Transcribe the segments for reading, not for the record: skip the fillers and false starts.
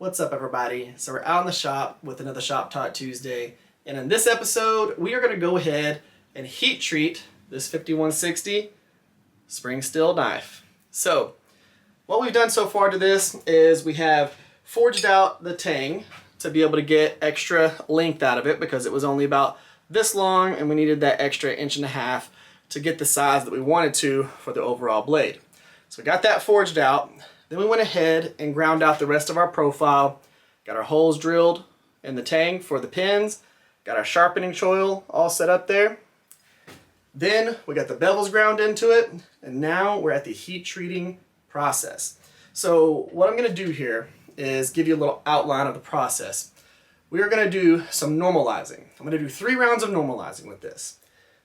What's up, everybody? So we're out in the shop with another Shop Talk Tuesday, and in this episode we are going to go ahead and heat treat this 5160 spring steel knife. So what we've done so far to this is we have forged out the tang to be able to get extra length out of it because it was only about this long and we needed that extra 1.5 inches to get the size that we wanted to for the overall blade. So we got that forged out. Then we went ahead and ground out the rest of our profile, got our holes drilled in the tang for the pins, got our sharpening choil all set up there. Then we got the bevels ground into it, and now we're at the heat treating process. So what I'm going to do here is give you a little outline of the process. We are going to do some normalizing. I'm going to do 3 rounds of normalizing with this.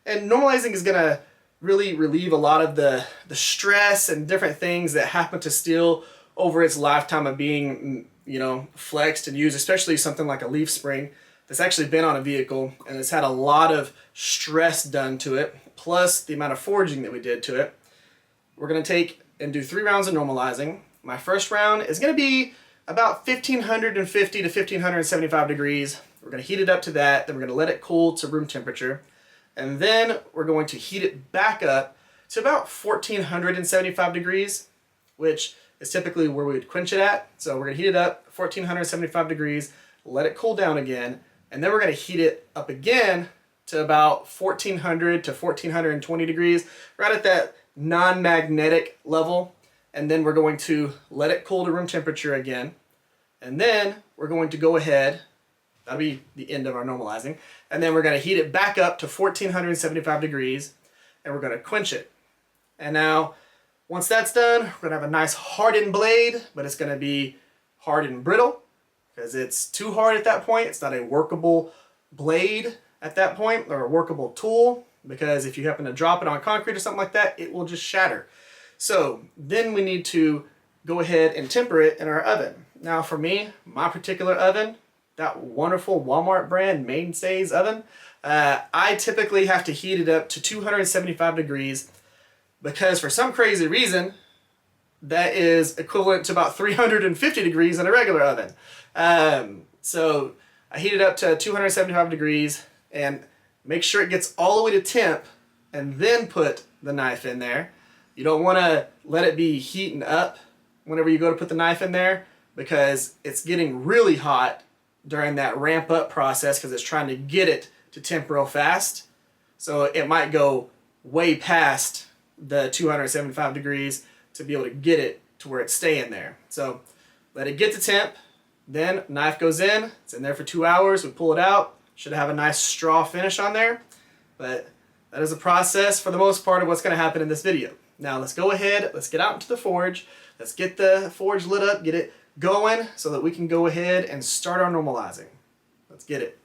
And normalizing is going to really relieve a lot of the stress and different things that happen to steel over its lifetime of being, flexed and used, especially something like a leaf spring that's actually been on a vehicle and it's had a lot of stress done to it, plus the amount of forging that we did to it. We're going to take and do 3 rounds of normalizing. My first round is going to be about 1550 to 1575 degrees. We're going to heat it up to that, then we're going to let it cool to room temperature. And then we're going to heat it back up to about 1475 degrees, which is typically where we would quench it at. So we're going to heat it up 1475 degrees, let it cool down again, and then we're going to heat it up again to about 1400 to 1420 degrees, right at that non-magnetic level. And then we're going to let it cool to room temperature again. And then we're going to go ahead, that'll be the end of our normalizing. And then we're going to heat it back up to 1475 degrees and we're going to quench it. And now, once that's done, we're going to have a nice hardened blade, but it's going to be hard and brittle because it's too hard at that point. It's not a workable blade at that point or a workable tool, because if you happen to drop it on concrete or something like that, it will just shatter. So then we need to go ahead and temper it in our oven. Now for me, my particular oven, that wonderful Walmart brand Mainstays oven, I typically have to heat it up to 275 degrees because for some crazy reason that is equivalent to about 350 degrees in a regular oven. So I heat it up to 275 degrees and make sure it gets all the way to temp and then put the knife in there. You don't want to let it be heating up whenever you go to put the knife in there because it's getting really hot during that ramp up process because it's trying to get it to temp real fast. So it might go way past the 275 degrees to be able to get it to where it's staying there. So let it get to temp, then knife goes in, it's in there for 2 hours, we pull it out, should have a nice straw finish on there. But that is the process for the most part of what's going to happen in this video. Now let's go ahead, let's get out into the forge, let's get the forge lit up, get it going so that we can go ahead and start our normalizing. Let's get it.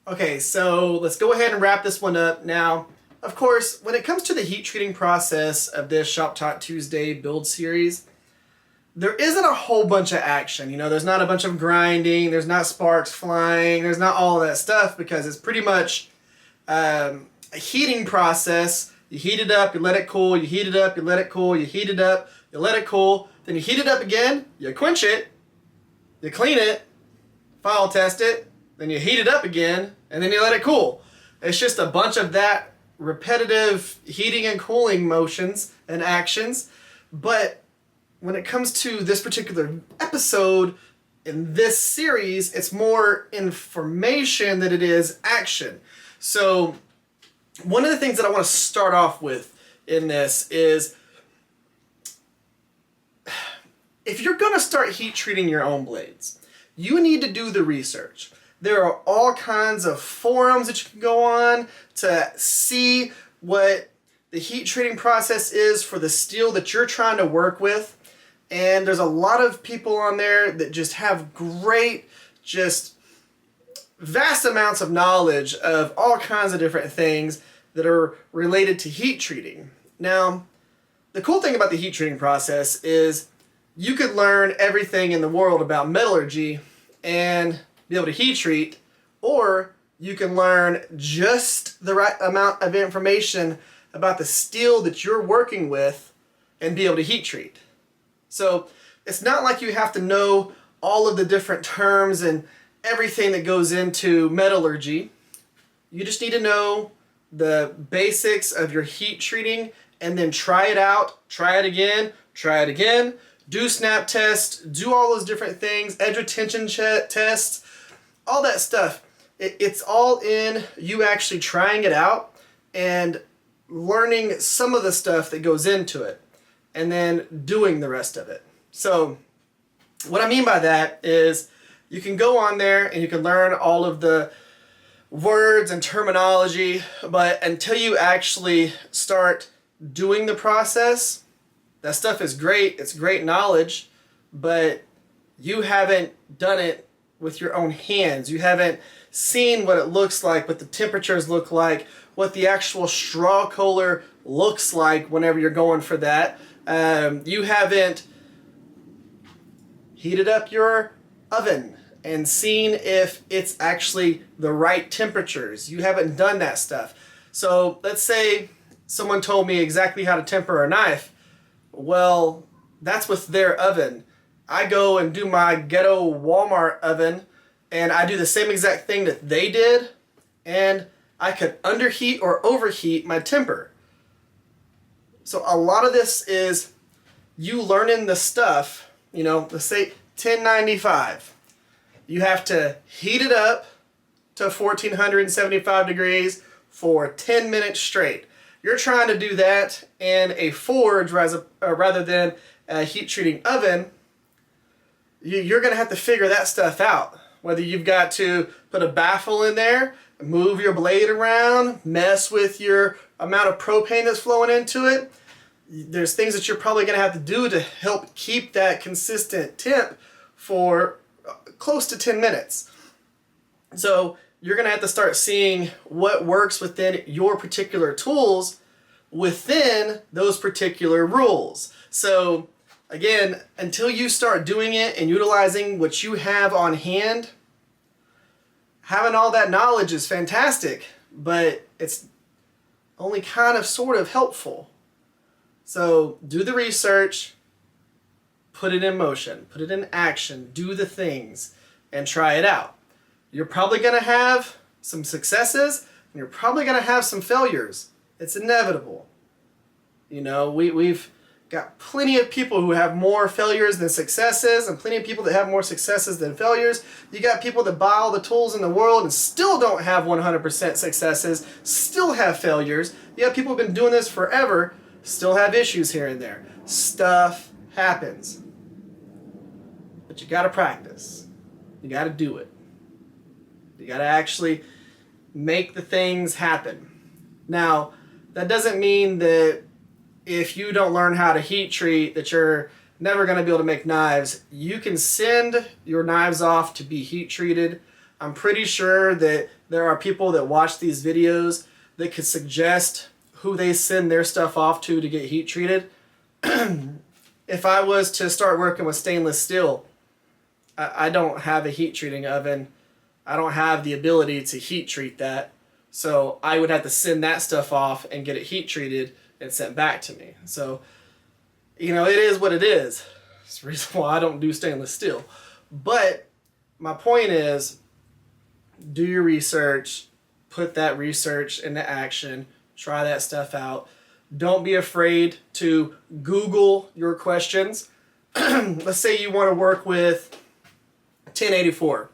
Okay, so let's go ahead and wrap this one up. Now, of course, when it comes to the heat treating process of this Shop Talk Tuesday build series, there isn't a whole bunch of action. You know, there's not a bunch of grinding, there's not sparks flying, there's not all of that stuff, because it's pretty much a heating process. You heat it up, you let it cool, you heat it up, you let it cool, you heat it up, you let it cool, then you heat it up again, you quench it, you clean it, file test it, then you heat it up again, and then you let it cool. It's just a bunch of that repetitive heating and cooling motions and actions. But when it comes to this particular episode in this series, it's more information than it is action. So one of the things that I want to start off with in this is, if you're going to start heat treating your own blades, you need to do the research. There are all kinds of forums that you can go on to see what the heat treating process is for the steel that you're trying to work with. And there's a lot of people on there that just have great, just vast amounts of knowledge of all kinds of different things that are related to heat treating. Now, the cool thing about the heat treating process is you could learn everything in the world about metallurgy and be able to heat treat, or you can learn just the right amount of information about the steel that you're working with and be able to heat treat. So it's not like you have to know all of the different terms and everything that goes into metallurgy. You just need to know the basics of your heat treating, and then try it out, try it again, do snap tests, do all those different things, edge retention tests, all that stuff. It's all in you actually trying it out and learning some of the stuff that goes into it, and then doing the rest of it. So what I mean by that is you can go on there and you can learn all of the words and terminology, but until you actually start doing the process, that stuff is great, it's great knowledge, but you haven't done it with your own hands. You haven't seen what it looks like, what the temperatures look like, what the actual straw kohler looks like whenever you're going for that. You haven't heated up your oven and seen if it's actually the right temperatures. You haven't done that stuff. So let's say someone told me exactly how to temper a knife. Well, that's with their oven. I go and do my ghetto Walmart oven, and I do the same exact thing that they did, and I could underheat or overheat my temper. So a lot of this is you learning the stuff, you know, let's say 1095. You have to heat it up to 1475 degrees for 10 minutes straight. You're trying to do that in a forge rather than a heat treating oven. You're going to have to figure that stuff out. Whether you've got to put a baffle in there, move your blade around, mess with your amount of propane that's flowing into it. There's things that you're probably going to have to do to help keep that consistent temp for close to 10 minutes. So you're going to have to start seeing what works within your particular tools within those particular rules. So again, until you start doing it and utilizing what you have on hand, having all that knowledge is fantastic, but it's only kind of sort of helpful. So do the research, put it in motion, put it in action, do the things, and try it out. You're probably going to have some successes, and you're probably going to have some failures. It's inevitable. You know, we've got plenty of people who have more failures than successes, and plenty of people that have more successes than failures. You got people that buy all the tools in the world and still don't have 100% successes, still have failures. You have people who've been doing this forever, still have issues here and there. Stuff happens. But you got to practice. You got to do it. You got to actually make the things happen. Now, that doesn't mean that if you don't learn how to heat treat that you're never going to be able to make knives. You can send your knives off to be heat treated. I'm pretty sure that There are people that watch these videos that could suggest who they send their stuff off to get heat treated. If I was to start working with stainless steel, I don't have a heat treating oven. I don't have the ability to heat treat that. So I would have to send that stuff off and get it heat treated and sent back to me. So, you know, it is what it is. It's the reason why I don't do stainless steel. But my point is, do your research, put that research into action, try that stuff out. Don't be afraid to Google your questions. Let's say you want to work with 1084.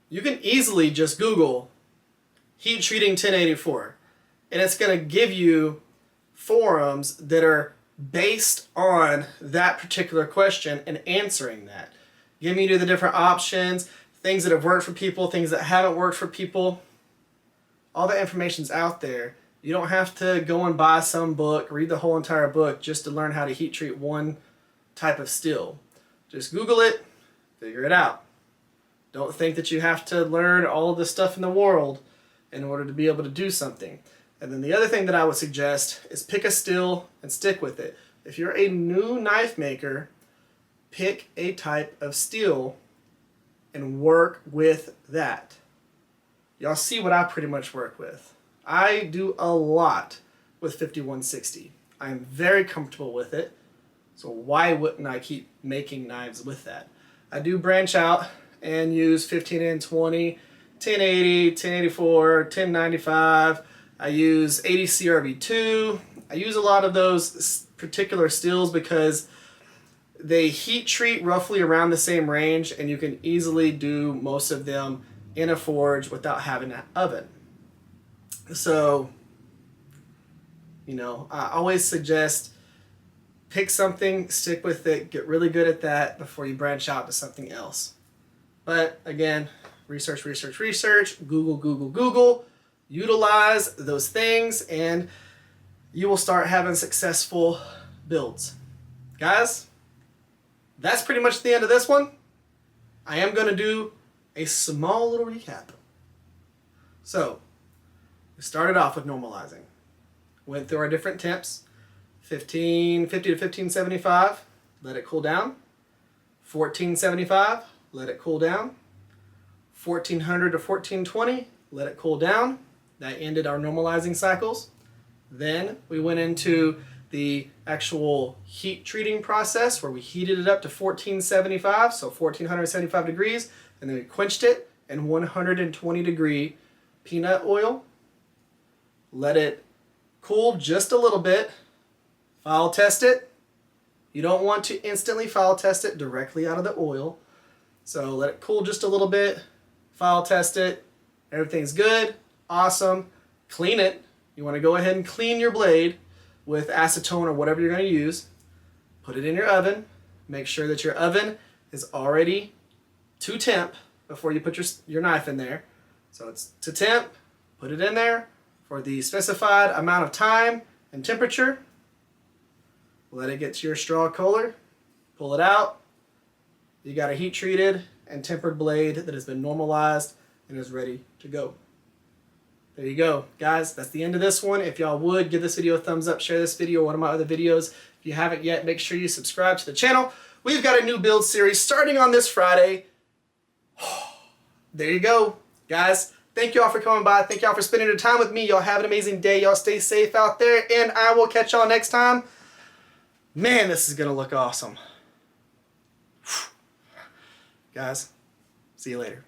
You can easily just Google heat treating 1084, and it's going to give you forums that are based on that particular question and answering that, giving you the different options, things that have worked for people, things that haven't worked for people. All that information's out there. You don't have to go and buy some book, read the whole entire book just to learn how to heat treat one type of steel. Just Google it, figure it out. Don't think that you have to learn all of the stuff in the world in order to be able to do something. And then the other thing that I would suggest is pick a steel and stick with it. If you're a new knife maker, pick a type of steel and work with that. Y'all see what I pretty much work with. I do a lot with 5160. I'm very comfortable with it, so why wouldn't I keep making knives with that? I do branch out and use 15N20, 1080, 1084, 1095. I use 80 CRV2. I use a lot of those particular steels because they heat treat roughly around the same range, and you can easily do most of them in a forge without having an oven. So, you know, I always suggest pick something, stick with it, get really good at that before you branch out to something else. But again, research, research, research, Google, Google, Google, utilize those things, and you will start having successful builds. Guys, that's pretty much the end of this one. I am going to do a small little recap. So, we started off with normalizing. Went through our different temps. 1550 to 1575, let it cool down. 1475, let it cool down. 1400 to 1420, let it cool down. That ended our normalizing cycles. Then we went into the actual heat treating process where we heated it up to 1475, so 1475 degrees, and then we quenched it in 120 degree peanut oil. Let it cool just a little bit. Foul test it. You don't want to instantly foul test it directly out of the oil. So let it cool just a little bit. Foul test it. Everything's good. Awesome. Clean it. You want to go ahead and clean your blade with acetone or whatever you're going to use. Put it in your oven. Make sure that your oven is already to temp before you put your knife in there. So it's to temp. Put it in there for the specified amount of time and temperature. Let it get to your straw color. Pull it out. You got a heat treated and tempered blade that has been normalized and is ready to go. There you go, guys. That's the end of this one. If y'all would, give this video a thumbs up, share this video, one of my other videos. If you haven't yet, make sure you subscribe to the channel. We've got a new build series starting on this Friday. There you go, guys. Thank y'all for coming by. Thank y'all for spending your time with me. Y'all have an amazing day. Y'all stay safe out there, and I will catch y'all next time. Man, this is going to look awesome. Guys, see you later.